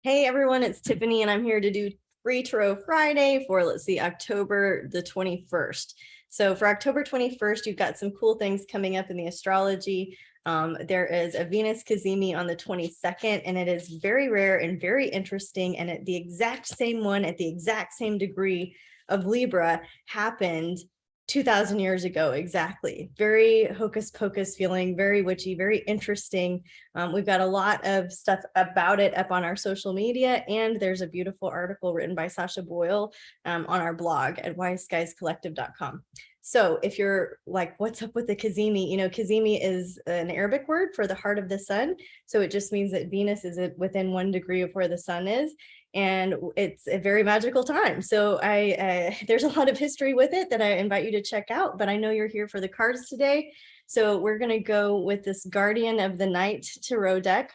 Hey everyone, it's Tiffany and I'm here to do Free Tarot Friday for, let's see, October the 21st. So for October 21st, you've got some cool things coming up in the astrology. There is a Venus Cazimi on the 22nd, and it is very rare and very interesting. And at the exact same one, at the exact same degree of Libra, happened 2000 years ago. Exactly. Very hocus pocus feeling, very witchy, very interesting. We've got a lot of stuff about it up on our social media, and there's a beautiful article written by Sasha Boyle on our blog at wiseguyscollective.com. So if you're like, what's up with the Cazimi? You know, Cazimi is an Arabic word for the heart of the sun. So it just means that Venus is within 1 degree of where the sun is. And it's a very magical time. So there's a lot of history with it that I invite you to check out, but I know you're here for the cards today. So we're going to go with this Guardian of the Night Tarot deck.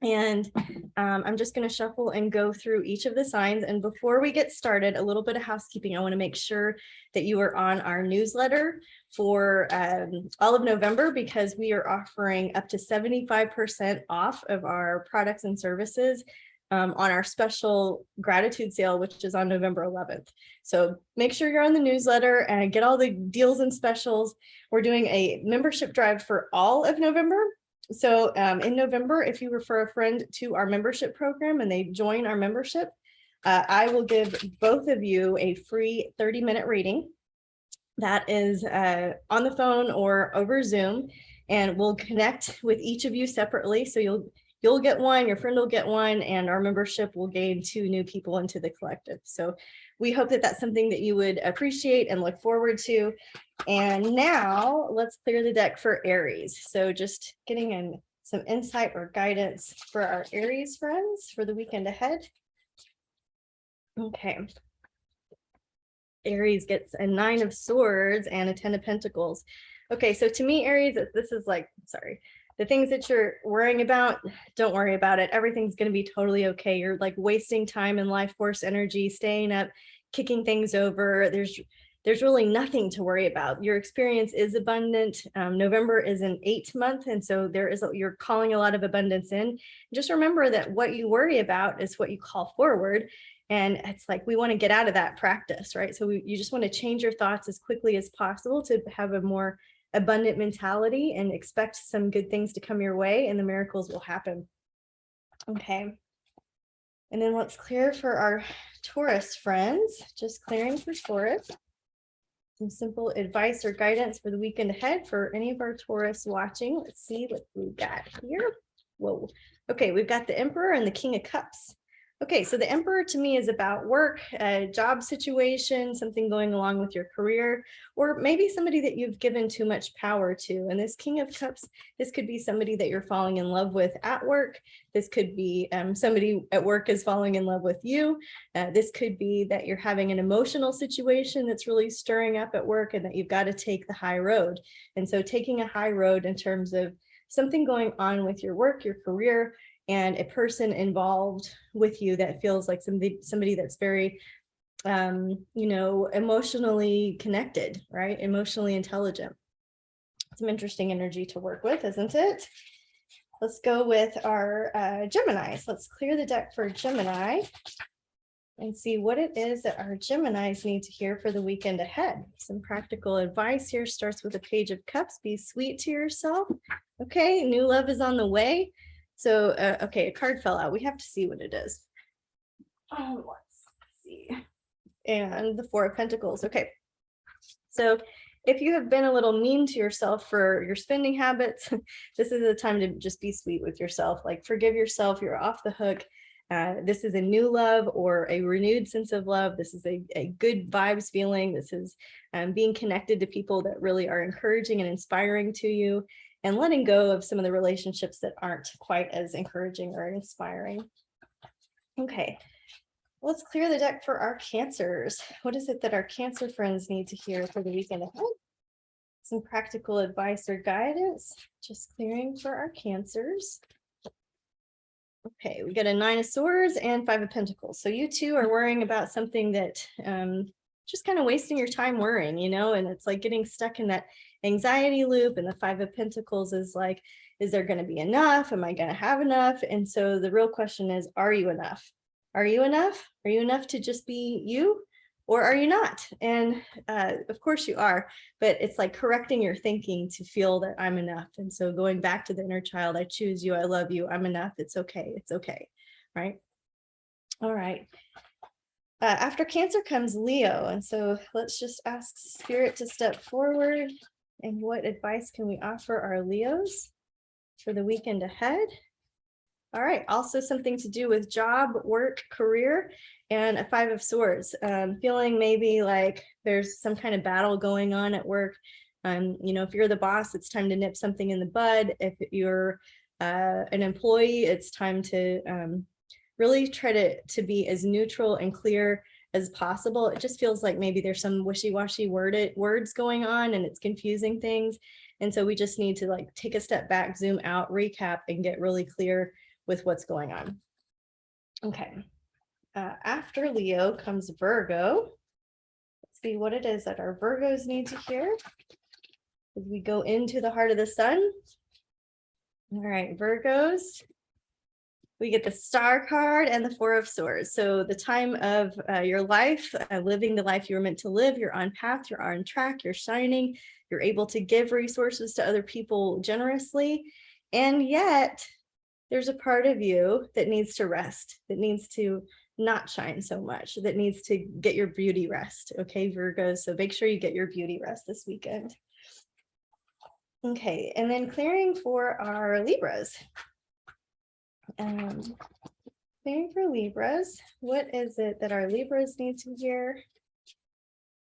And I'm just going to shuffle and go through each of the signs. And before we get started, a little bit of housekeeping. I want to make sure that you are on our newsletter for all of November, because we are offering up to 75% off of our products and services on our special gratitude sale, which is on November 11th. So make sure you're on the newsletter and get all the deals and specials. We're doing a membership drive for all of November. So in November, if you refer a friend to our membership program and they join our membership, I will give both of you a free 30-minute reading that is on the phone or over Zoom, and we'll connect with each of you separately. So you'll get one, your friend will get one, and our membership will gain 2 new people into the collective. So we hope that that's something that you would appreciate and look forward to. And now let's clear the deck for Aries. So just getting in some insight or guidance for our Aries friends for the weekend ahead. Okay. Aries gets a 9 of Swords and a 10 of Pentacles. Okay, so to me, Aries, this is like, sorry, the things that you're worrying about, don't worry about it. Everything's going to be totally okay. You're like wasting time and life force energy, staying up, kicking things over. There's really nothing to worry about. Your experience is abundant. November is an 8th month, and so you're calling a lot of abundance in. Just remember that what you worry about is what you call forward. And it's like, we want to get out of that practice, right? So you just want to change your thoughts as quickly as possible to have a more abundant mentality and expect some good things to come your way, and the miracles will happen. Okay. And then let's clear for our Taurus friends, just clearing for Taurus. Some simple advice or guidance for the weekend ahead for any of our Taurus watching. Let's see what we've got here. Whoa. Okay, we've got the Emperor and the King of Cups. Okay, so the Emperor to me is about work, a job situation, something going along with your career, or maybe somebody that you've given too much power to. And this King of Cups, this could be somebody that you're falling in love with at work. This could be somebody at work is falling in love with you. This could be that you're having an emotional situation that's really stirring up at work and that you've got to take the high road. And so taking a high road in terms of something going on with your work, your career, and a person involved with you that feels like somebody that's very, emotionally connected, right? Emotionally intelligent. Some interesting energy to work with, isn't it? Let's go with our Geminis. Let's clear the deck for Gemini and see what it is that our Geminis need to hear for the weekend ahead. Some practical advice here starts with a Page of Cups. Be sweet to yourself. Okay, new love is on the way. So, okay, a card fell out. We have to see what it is. Let's see. And the 4 of Pentacles. Okay. So if you have been a little mean to yourself for your spending habits, this is the time to just be sweet with yourself. Like, forgive yourself. You're off the hook. This is a new love or a renewed sense of love. This is a good vibes feeling. This is being connected to people that really are encouraging and inspiring to you, and letting go of some of the relationships that aren't quite as encouraging or inspiring. Okay, let's clear the deck for our Cancers. What is it that our Cancer friends need to hear for the weekend ahead? Some practical advice or guidance, just clearing for our Cancers. Okay, we got a 9 of Swords and 5 of Pentacles. So you two are worrying about something that just kind of wasting your time worrying, and it's like getting stuck in that anxiety loop. And the 5 of Pentacles is like, is there going to be enough? Am I going to have enough? And so the real question is, are you enough? Are you enough? Are you enough to just be you? Or are you not? And of course you are, but it's like correcting your thinking to feel that I'm enough. And so going back to the inner child, I choose you, I love you, I'm enough, it's okay, right? All right. After Cancer comes Leo. And so let's just ask Spirit to step forward. And what advice can we offer our Leos for the weekend ahead? All right, also something to do with job, work, career, and a 5 of Swords. Feeling maybe like there's some kind of battle going on at work. If you're the boss, it's time to nip something in the bud. If you're an employee, it's time to really try to be as neutral and clear as possible. It just feels like maybe there's some wishy-washy words going on and it's confusing things. And so we just need to like take a step back, zoom out, recap, and get really clear with what's going on. Okay. After Leo comes Virgo. Let's see what it is that our Virgos need to hear as we go into the heart of the sun. All right, Virgos. We get the Star card and the 4 of Swords. So the time of your life, living the life you were meant to live, you're on path, you're on track, you're shining, you're able to give resources to other people generously. And yet there's a part of you that needs to rest, that needs to not shine so much, that needs to get your beauty rest. Okay, Virgo. So make sure you get your beauty rest this weekend. Okay, and then clearing for our Libras. Clearing for Libras, what is it that our Libras need to hear?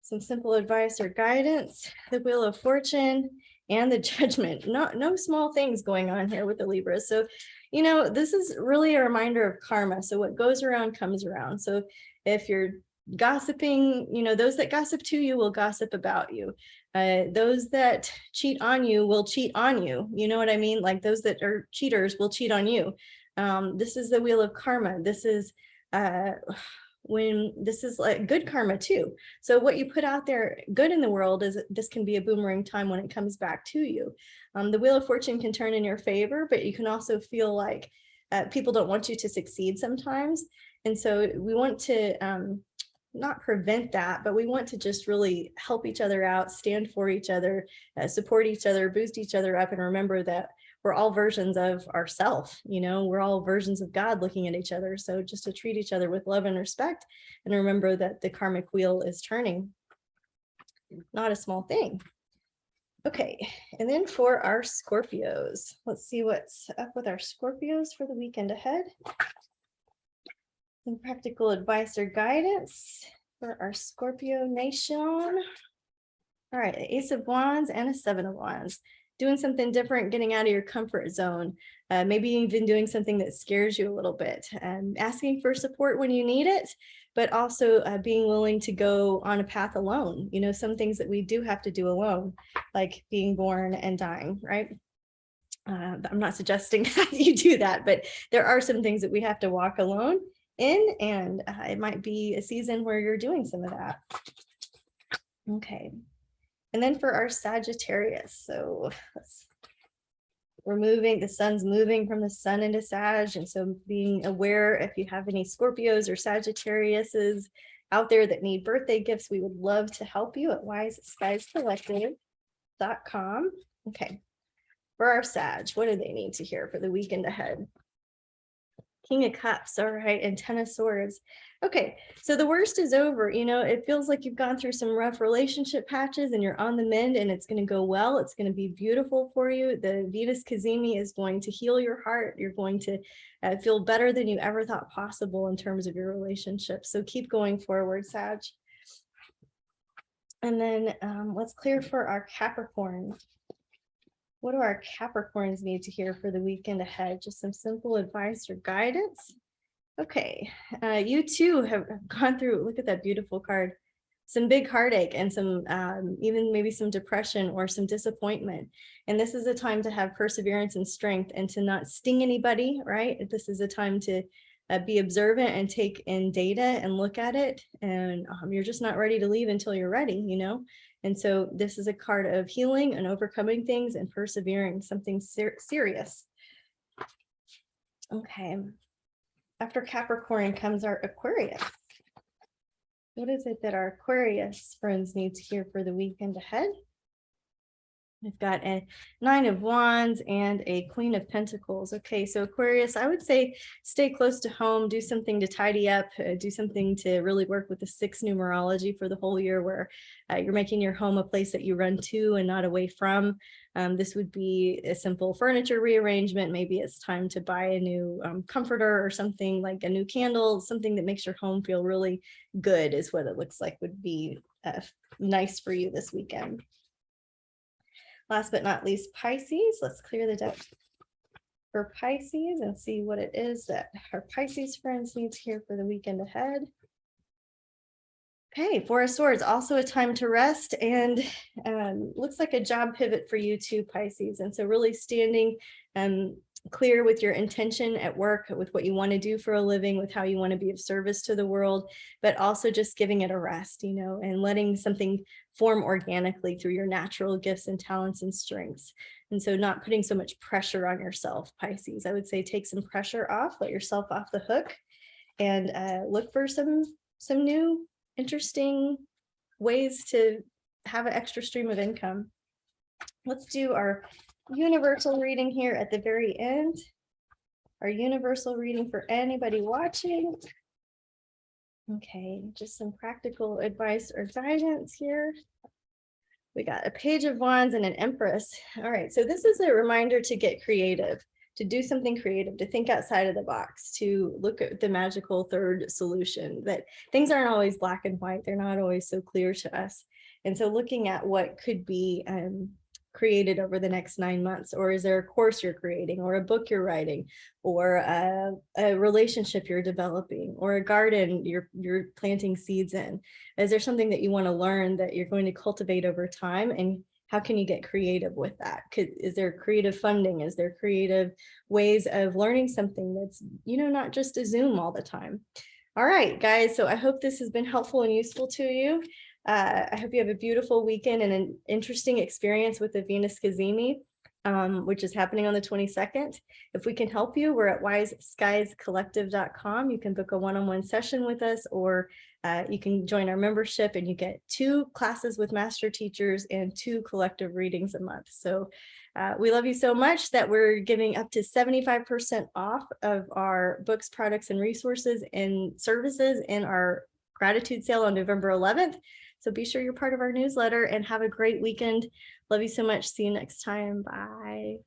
Some simple advice or guidance, the Wheel of Fortune, and the Judgment. No small things going on here with the Libras. So, this is really a reminder of karma. So what goes around comes around. So if you're gossiping, those that gossip to you will gossip about you. Those that cheat on you will cheat on you. You know what I mean? Like those that are cheaters will cheat on you. This is the wheel of karma. This is this is like good karma too. So what you put out there good in the world is this can be a boomerang time when it comes back to you. The Wheel of Fortune can turn in your favor, but you can also feel like people don't want you to succeed sometimes. And so we want to not prevent that, but we want to just really help each other out, stand for each other, support each other, boost each other up, and remember that we're all versions of ourselves, we're all versions of God looking at each other. So just to treat each other with love and respect and remember that the karmic wheel is turning. Not a small thing. Okay, and then for our Scorpios, let's see what's up with our Scorpios for the weekend ahead. Some practical advice or guidance for our Scorpio nation. All right, Ace of Wands and a 7 of Wands. Doing something different, getting out of your comfort zone, maybe even doing something that scares you a little bit, asking for support when you need it, but also being willing to go on a path alone. Some things that we do have to do alone, like being born and dying, right? I'm not suggesting that you do that, but there are some things that we have to walk alone in, and it might be a season where you're doing some of that. Okay. And then for our Sagittarius, so the sun's moving from the sun into Sag. And so being aware if you have any Scorpios or Sagittariuses out there that need birthday gifts, we would love to help you at wiseskiescollective.com. Okay, for our Sag, what do they need to hear for the weekend ahead? King of Cups, all right, and 10 of Swords. Okay, so the worst is over. It feels like you've gone through some rough relationship patches and you're on the mend, and it's going to go well. It's going to be beautiful for you. The Venus Cazimi is going to heal your heart. You're going to feel better than you ever thought possible in terms of your relationship. So keep going forward, Sag. And then let's clear for our Capricorn. What do our Capricorns need to hear for the weekend ahead? Just some simple advice or guidance. Okay, you too have gone through, look at that beautiful card, some big heartache and some even maybe some depression or some disappointment. And this is a time to have perseverance and strength and to not sting anybody, right? This is a time to be observant and take in data and look at it. And you're just not ready to leave until you're ready, you know? And so this is a card of healing and overcoming things and persevering, something serious. Okay. After Capricorn comes our Aquarius. What is it that our Aquarius friends need to hear for the weekend ahead? We've got a 9 of Wands and a Queen of Pentacles. Okay, so Aquarius, I would say stay close to home, do something to tidy up, do something to really work with the 6 numerology for the whole year, where you're making your home a place that you run to and not away from. This would be a simple furniture rearrangement. Maybe it's time to buy a new comforter or something, like a new candle, something that makes your home feel really good is what it looks like would be nice for you this weekend. Last but not least, Pisces. Let's clear the deck for Pisces and see what it is that our Pisces friends need to hear for the weekend ahead. Okay, 4 of Swords, also a time to rest, and looks like a job pivot for you too, Pisces. And so really standing clear with your intention at work, with what you want to do for a living, with how you want to be of service to the world, but also just giving it a rest, you know, and letting something form organically through your natural gifts and talents and strengths. And so not putting so much pressure on yourself, Pisces. I would say take some pressure off, let yourself off the hook, and look for some new interesting ways to have an extra stream of income. Let's do our universal reading here at the very end. Our universal reading for anybody watching. Okay, just some practical advice or guidance here. We got a Page of Wands and an Empress. All right, so this is a reminder to get creative, to do something creative, to think outside of the box, to look at the magical third solution, that things aren't always black and white. They're not always so clear to us. And so looking at what could be created over the next 9 months, or is there a course you're creating, or a book you're writing, or a relationship you're developing, or a garden you're planting seeds in? Is there something that you want to learn that you're going to cultivate over time, and how can you get creative with that? Is there creative funding? Is there creative ways of learning something that's, you know, not just a Zoom all the time? All right, guys, so I hope this has been helpful and useful to you. I hope you have a beautiful weekend and an interesting experience with the Venus Cazimi, which is happening on the 22nd. If we can help you, we're at wiseskiescollective.com. You can book a one-on-one session with us, or you can join our membership and you get 2 classes with master teachers and 2 collective readings a month. So we love you so much that we're giving up to 75% off of our books, products, and resources and services in our gratitude sale on November 11th. So be sure you're part of our newsletter and have a great weekend. Love you so much. See you next time. Bye.